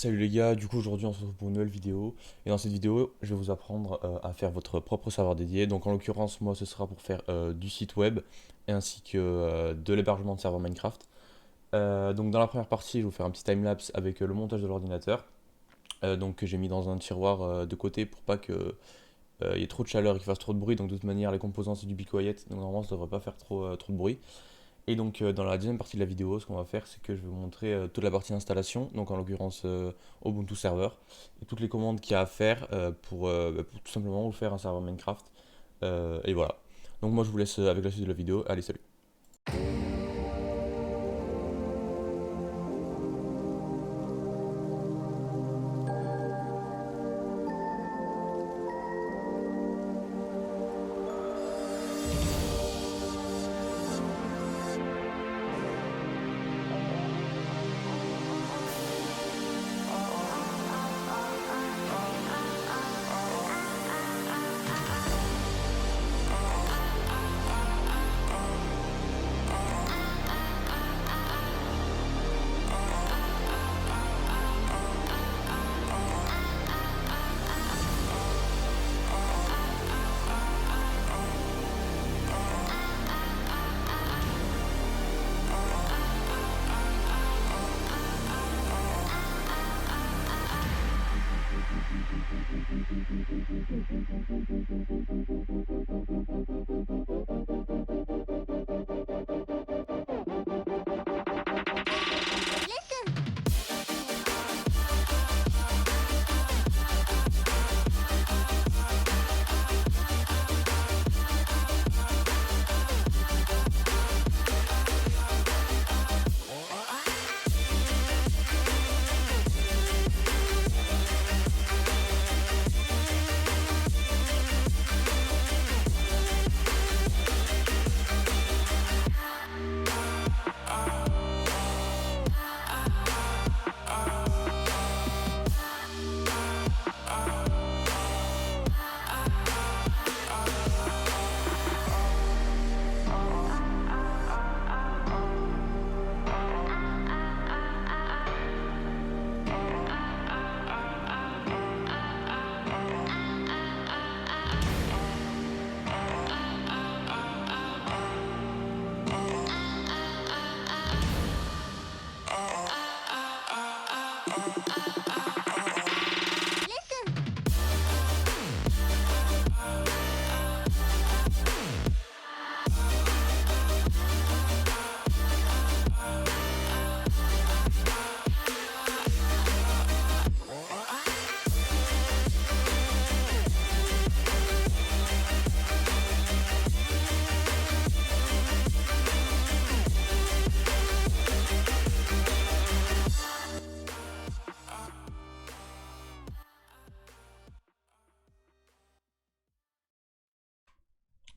Salut les gars, du coup aujourd'hui on se retrouve pour une nouvelle vidéo et dans cette vidéo je vais vous apprendre à faire votre propre serveur dédié. Donc en l'occurrence moi ce sera pour faire du site web ainsi que de l'hébergement de serveur Minecraft. Donc dans la première partie je vais vous faire un petit timelapse avec le montage de l'ordinateur donc que j'ai mis dans un tiroir de côté pour pas que il y ait trop de chaleur et qu'il fasse trop de bruit. Donc de toute manière les composants c'est du Be Quiet donc normalement ça devrait pas faire trop de bruit. Et donc dans la deuxième partie de la vidéo, ce qu'on va faire, c'est que je vais vous montrer toute la partie installation, donc en l'occurrence Ubuntu Server, et toutes les commandes qu'il y a à faire pour tout simplement vous faire un serveur Minecraft. Et voilà. Donc moi je vous laisse avec la suite de la vidéo. Allez, salut.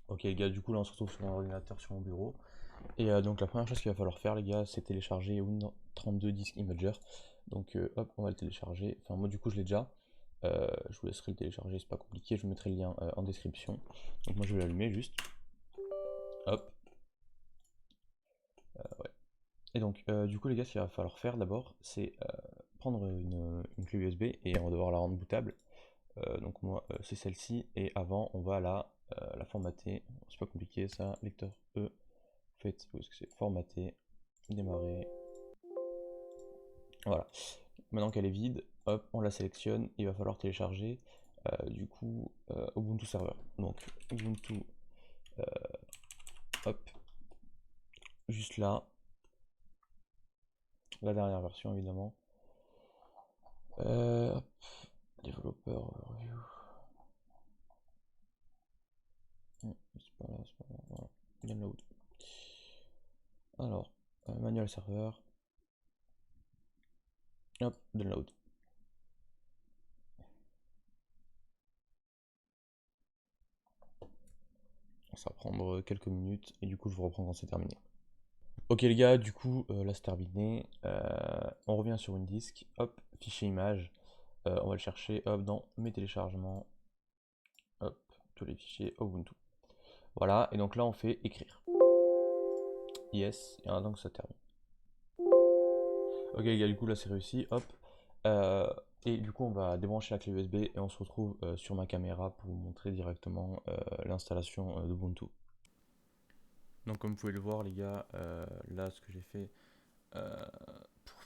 Ok les gars, du coup là on se retrouve sur mon ordinateur sur mon bureau. Et donc la première chose qu'il va falloir faire les gars, c'est télécharger Win32 Disk Imager. Donc hop, on va le télécharger. Enfin moi du coup je l'ai déjà. Je vous laisserai le télécharger, c'est pas compliqué. Je vous mettrai le lien en description. Donc moi je vais l'allumer juste. Hop. Ouais. Et donc du coup les gars, ce qu'il va falloir faire d'abord, c'est prendre une clé USB et on va devoir la rendre bootable. Donc moi c'est celle-ci et avant on va la formater. C'est pas compliqué ça. Lecteur E. Faites, où est-ce que c'est formaté, démarrer. Voilà. Maintenant qu'elle est vide, hop, on la sélectionne. Il va falloir télécharger du coup Ubuntu Server. Donc Ubuntu, euh, hop, juste là, la dernière version évidemment. Hop, développeur overview. C'est pas là, c'est pas là. Voilà. Download. Alors, manuel serveur. Hop, download. Ça va prendre quelques minutes et du coup je vous reprends quand c'est terminé. Ok les gars, du coup là c'est terminé. On revient sur une disque, hop, fichier image. On va le chercher, hop, dans mes téléchargements, hop, tous les fichiers Ubuntu. Voilà, et donc là on fait écrire. Yes, et on attend que ça termine. Ok les gars, du coup là c'est réussi, hop. Euh, et du coup, on va débrancher la clé USB et on se retrouve sur ma caméra pour vous montrer directement l'installation d'Ubuntu. Donc comme vous pouvez le voir les gars, là ce que j'ai fait euh,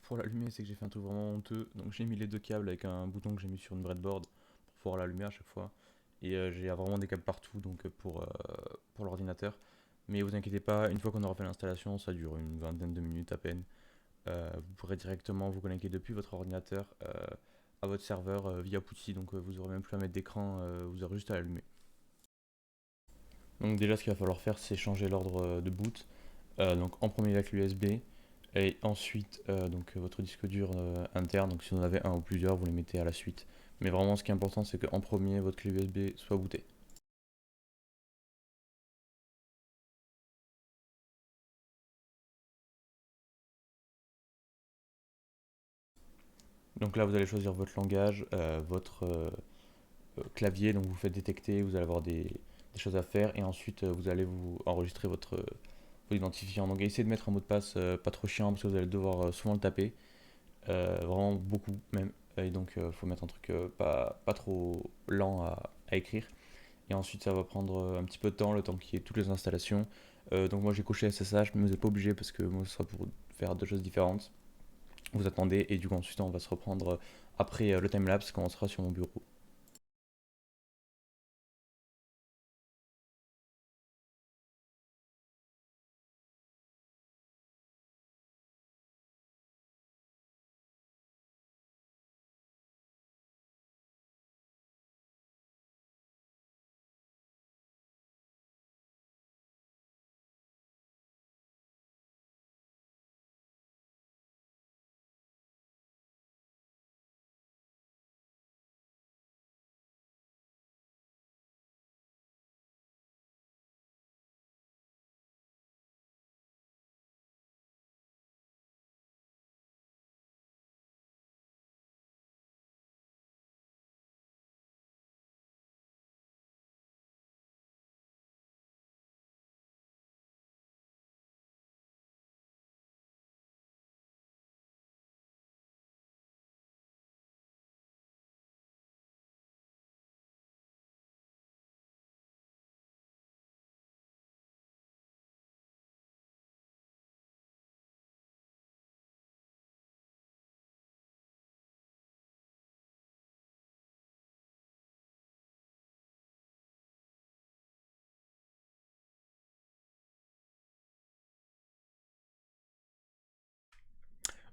pour l'allumer, c'est que j'ai fait un truc vraiment honteux. Donc j'ai mis les deux câbles avec un bouton que j'ai mis sur une breadboard pour pouvoir l'allumer à chaque fois. Et j'ai vraiment des câbles partout donc pour l'ordinateur. Mais vous inquiétez pas, une fois qu'on aura fait l'installation, ça dure une vingtaine de minutes à peine. Vous pourrez directement vous connecter depuis votre ordinateur à votre serveur via PuTTY. Donc vous aurez même plus à mettre d'écran, vous aurez juste à l'allumer. Donc déjà ce qu'il va falloir faire, c'est changer l'ordre de boot. Donc en premier la clé USB et ensuite donc votre disque dur interne. Donc si vous en avez un ou plusieurs, vous les mettez à la suite. Mais vraiment ce qui est important, c'est qu'en premier votre clé USB soit bootée. Donc là vous allez choisir votre langage, votre clavier, donc vous faites détecter, vous allez avoir des choses à faire et ensuite vous allez vous enregistrer votre identifiant. Donc essayez de mettre un mot de passe pas trop chiant parce que vous allez devoir souvent le taper, vraiment beaucoup même. Et donc faut mettre un truc pas trop lent à écrire. Et ensuite ça va prendre un petit peu de temps, le temps qu'il y ait toutes les installations. Donc moi j'ai coché SSH, mais vous n'êtes pas obligé parce que moi ce sera pour faire deux choses différentes. Vous attendez et du coup ensuite on va se reprendre après le timelapse quand on sera sur mon bureau.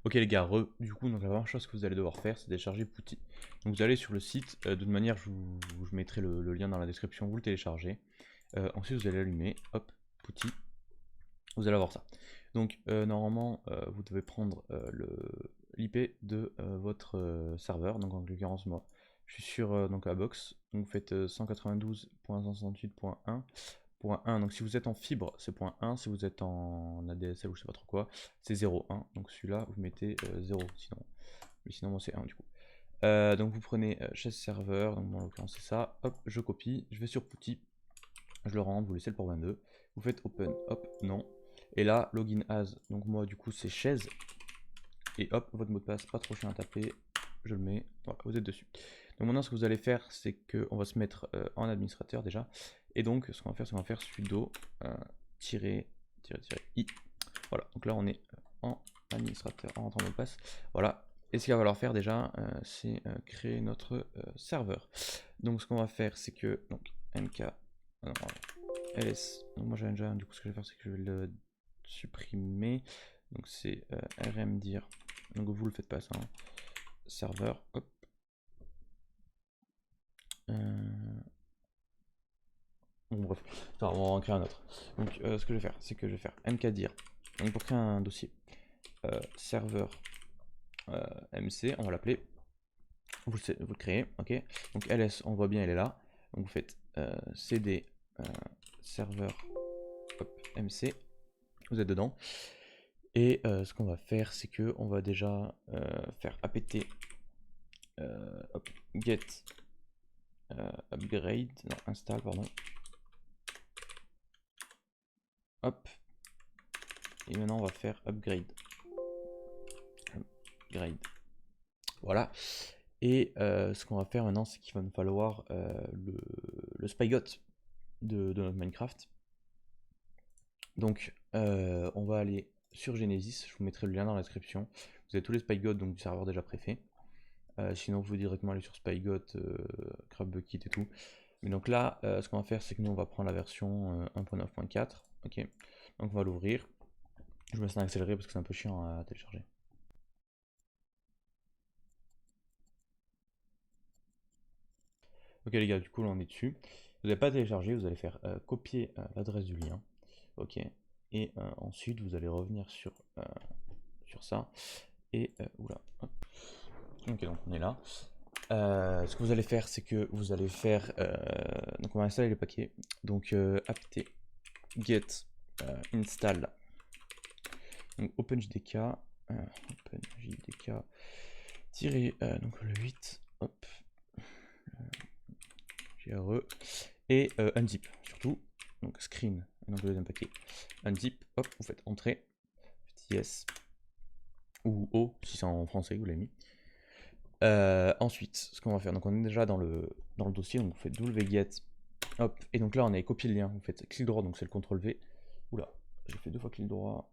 Ok les gars, du coup, donc la première chose que vous allez devoir faire, c'est télécharger PuTTY. Donc vous allez sur le site, de toute manière, je mettrai le lien dans la description, vous le téléchargez. Ensuite, vous allez allumer, hop, PuTTY, vous allez avoir ça. Donc normalement, vous devez prendre l'IP de votre serveur, donc en l'occurrence moi, je suis sur donc la box, donc vous faites 192.168.1. Point 1, donc si vous êtes en fibre, c'est point 1, si vous êtes en ADSL ou je sais pas trop quoi, c'est 0,1. Donc celui-là, vous mettez 0, sinon. Mais sinon, moi c'est 1 du coup. Donc vous prenez chaise serveur, donc en l'occurrence c'est ça, hop, je copie, je vais sur PuTTY, je le rentre, vous laissez le port 22, vous faites open, hop, non. Et là, login as, donc moi du coup c'est chaise, et hop, votre mot de passe, pas trop chiant à taper, je le mets, voilà, vous êtes dessus. Donc maintenant ce que vous allez faire, c'est qu'on va se mettre en administrateur déjà, et donc ce qu'on va faire, c'est qu'on va faire sudo i. Voilà, donc là on est en administrateur, en rentrant mot de passe, voilà. Et ce qu'il va falloir faire déjà, c'est créer notre serveur. Donc ce qu'on va faire, c'est que, donc mk, non, ls, donc moi j'ai déjà, du coup ce que je vais faire, c'est que je vais le supprimer. Donc c'est rmdir, donc vous le faites pas ça, hein. Serveur, hop. Bon, bref, on va en créer un autre. Donc ce que je vais faire, c'est que je vais faire mkdir, donc pour créer un dossier, serveur mc, on va l'appeler, vous le créez, ok. Donc ls, on voit bien, elle est là. Donc vous faites cd serveur mc, vous êtes dedans. Et ce qu'on va faire, c'est que on va déjà faire apt get upgrade, non, install, pardon. Hop. Et maintenant on va faire upgrade. Upgrade. Voilà. Et ce qu'on va faire maintenant, c'est qu'il va nous falloir le Spygot de notre Minecraft. Donc, on va aller sur Genesis, je vous mettrai le lien dans la description. Vous avez tous les Spygots donc, du serveur déjà préfet. Sinon, vous pouvez directement aller sur Spygot, CraftBucket et tout. Mais donc là, ce qu'on va faire, c'est que nous, on va prendre la version 1.9.4. Ok. Donc, on va l'ouvrir. Je me laisse en accéléré parce que c'est un peu chiant à télécharger. Ok les gars, du coup là on est dessus. Vous n'allez pas télécharger, vous allez faire copier l'adresse du lien. Ok. Et ensuite vous allez revenir sur ça. Et oula. Hop. Ok, donc on est là. Ce que vous allez faire, c'est que vous allez faire. Donc on va installer les paquets. Donc apt get install. Donc OpenJDK. OpenJDK. Donc le 8. Hop. GRE. Et unzip surtout. Donc screen. Donc le deuxième paquet. Unzip. Hop, vous faites entrée. Petit S. Ou O si c'est en français, vous l'avez mis. Ensuite, ce qu'on va faire, donc on est déjà dans le dossier, donc vous faites wget, hop, et donc là on a copié le lien, vous faites clic droit, donc c'est le CTRL V. Oula, j'ai fait 2 fois clic droit,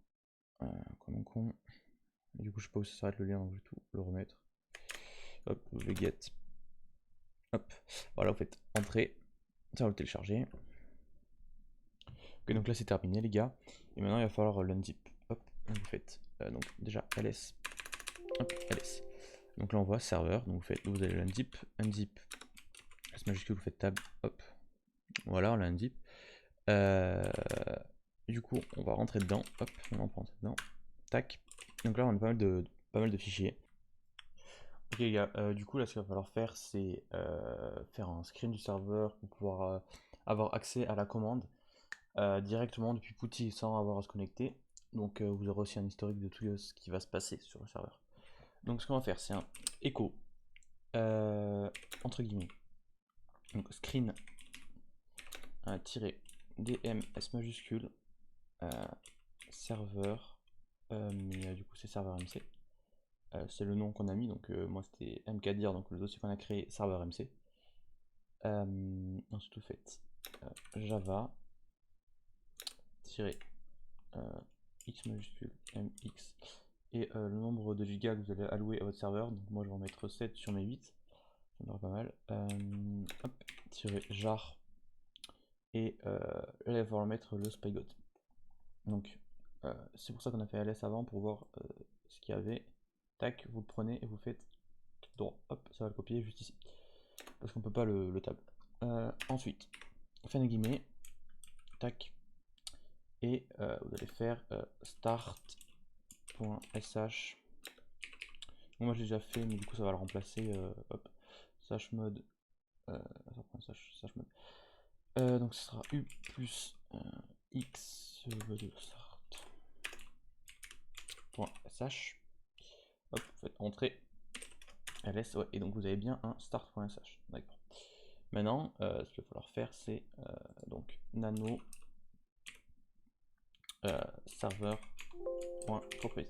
comme un con. Et du coup je sais pas où ça s'arrête le lien, donc je vais tout le remettre. Hop, wget, hop, voilà, vous faites entrée, ça va le télécharger. Ok, donc là c'est terminé les gars, et maintenant il va falloir l'unzip, hop, donc vous faites donc déjà ls, hop, ls. Donc là on voit serveur, donc vous allez l'unzip, unzip, S majuscule, vous faites tab, hop, voilà, on l'a unzip. Du coup on va rentrer dedans, hop, on va rentrer dedans, tac. Donc là on a pas mal de fichiers. Ok les gars, du coup là ce qu'il va falloir faire c'est faire un screen du serveur pour pouvoir avoir accès à la commande directement depuis Putty sans avoir à se connecter. Donc vous aurez aussi un historique de tout ce qui va se passer sur le serveur. Donc ce qu'on va faire c'est un echo entre guillemets, donc screen tiret dm s majuscule serveur, mais du coup c'est serveur MC. C'est le nom qu'on a mis, donc moi c'était mkdir, donc le dossier qu'on a créé, serveur MC. Ensuite vous faites java x majuscule mx et le nombre de gigas que vous allez allouer à votre serveur. Donc moi je vais en mettre 7 sur mes 8, ça me pas mal. Hop, jar et là il va falloir mettre le Spygot. Donc c'est pour ça qu'on a fait ls avant, pour voir ce qu'il y avait. Tac, vous le prenez et vous faites clic droit, hop, ça va le copier juste ici, parce qu'on peut pas le tab. Ensuite, fin de guillemets, tac, et vous allez faire start.sh. Bon, moi j'ai déjà fait, mais du coup ça va le remplacer. Hop, slash mode, slash mode. Donc ce sera u plus x de start.sh. Hop, vous faites entrer ls, ouais, et donc vous avez bien un start.sh. D'accord. Maintenant, ce qu'il va falloir faire, c'est donc nano serveur.properties.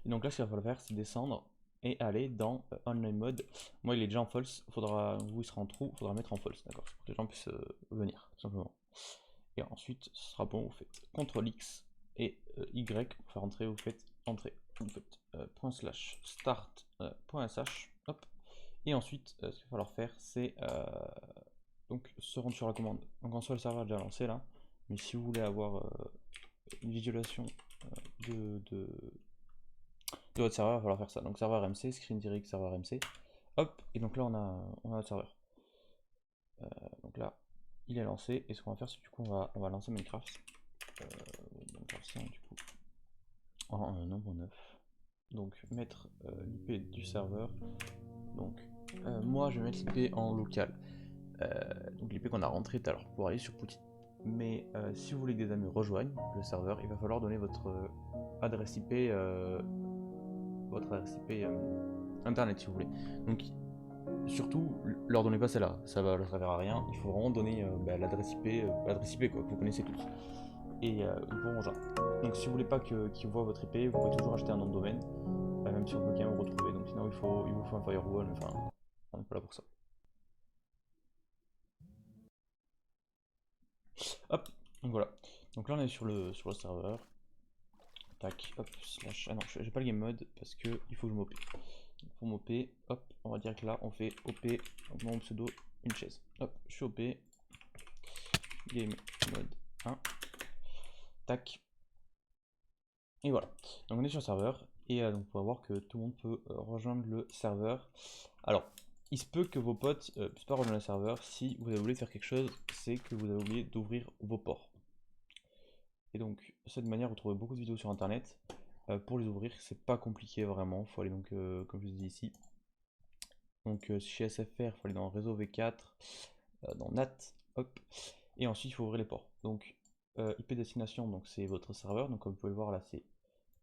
Et donc là, ce qu'il va falloir faire, c'est descendre et aller dans online mode. Moi, il est déjà en false, vous, il sera en true, il faudra mettre en false, d'accord, pour que les gens puissent venir, tout simplement. Et ensuite, ce sera bon, vous faites CTRL X et Y pour faire entrer, vous faites entrer. Vous faites ./start.sh, hop. Et ensuite, ce qu'il va falloir faire, c'est donc se rendre sur la commande. Donc en soi, le serveur est déjà lancé là, mais si vous voulez avoir une visualisation de votre serveur, il va falloir faire ça. Donc serveur MC, screen direct serveur MC, hop, et donc là on a notre serveur. Donc là, il est lancé, et ce qu'on va faire, c'est du coup on va lancer Minecraft. Minecraft 5 du coup en nombre 9. Donc mettre l'IP du serveur. Donc moi je vais mettre l'IP en local. Donc l'IP qu'on a rentré tout à l'heure pour aller sur Putty. Mais si vous voulez que des amis rejoignent le serveur, il va falloir donner votre adresse IP, internet si vous voulez. Donc surtout, leur donnez pas celle-là, ça va leur servir à rien. Il faut vraiment donner l'adresse IP quoi, que vous connaissez tous. Et ils pourront rejoindre. Donc si vous voulez pas qu'ils voient votre IP, vous pouvez toujours acheter un nom de domaine. même si on peut quand même retrouver. Donc sinon il vous faut un firewall, mais enfin, on n'est pas là pour ça. Hop, donc voilà. Donc là on est sur le serveur. Tac, hop, slash. Ah non, j'ai pas le game mode parce que il faut que je m'op. Pour m'op, hop, on va dire que là on fait op, donc mon pseudo, une chaise. Hop, je suis op, game mode 1. Tac. Et voilà. Donc on est sur le serveur. Et donc on va voir que tout le monde peut rejoindre le serveur. Alors, il se peut que vos potes ne puissent pas rejoindre le serveur si vous avez oublié de faire quelque chose, c'est que vous avez oublié d'ouvrir vos ports. Et donc, de cette manière, vous trouvez beaucoup de vidéos sur internet. Pour les ouvrir, c'est pas compliqué vraiment. Il faut aller donc, comme je vous dis ici. Donc chez SFR, il faut aller dans réseau V4, dans NAT, hop. Et ensuite, il faut ouvrir les ports. Donc IP destination, donc c'est votre serveur. Donc comme vous pouvez le voir là, c'est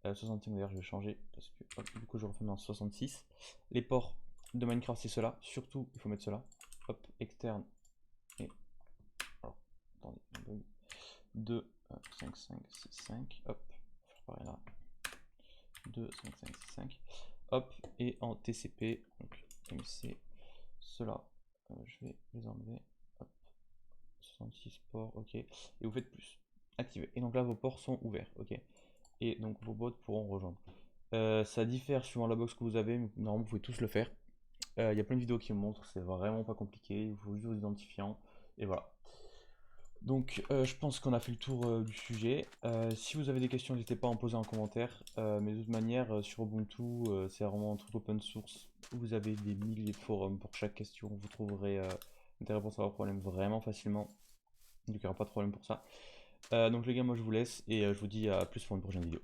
65. D'ailleurs, je vais changer parce que hop, du coup, je refais dans 66. Les ports de Minecraft, c'est cela. Surtout, il faut mettre cela. Hop, externe. Et alors, attendez, 2, 5, 5, 6, 5. Hop, pareil là. 2, 5, 5, 6, 5. Hop, et en TCP, donc MC, cela, je vais les enlever. Hop, 66 ports, ok. Et vous faites plus. Activé. Et donc là, vos ports sont ouverts, ok. Et donc vos bots pourront rejoindre. Ça diffère suivant la box que vous avez, mais normalement vous pouvez tous le faire. Il y a plein de vidéos qui me montrent, c'est vraiment pas compliqué, il faut juste vos identifiants, et voilà. Donc je pense qu'on a fait le tour du sujet. Si vous avez des questions, n'hésitez pas à en poser en commentaire. Mais de toute manière, sur Ubuntu, c'est vraiment un truc open source. Vous avez des milliers de forums pour chaque question. Vous trouverez des réponses à vos problèmes vraiment facilement. Donc il n'y aura pas de problème pour ça. Donc les gars, moi je vous laisse et je vous dis à plus pour une prochaine vidéo.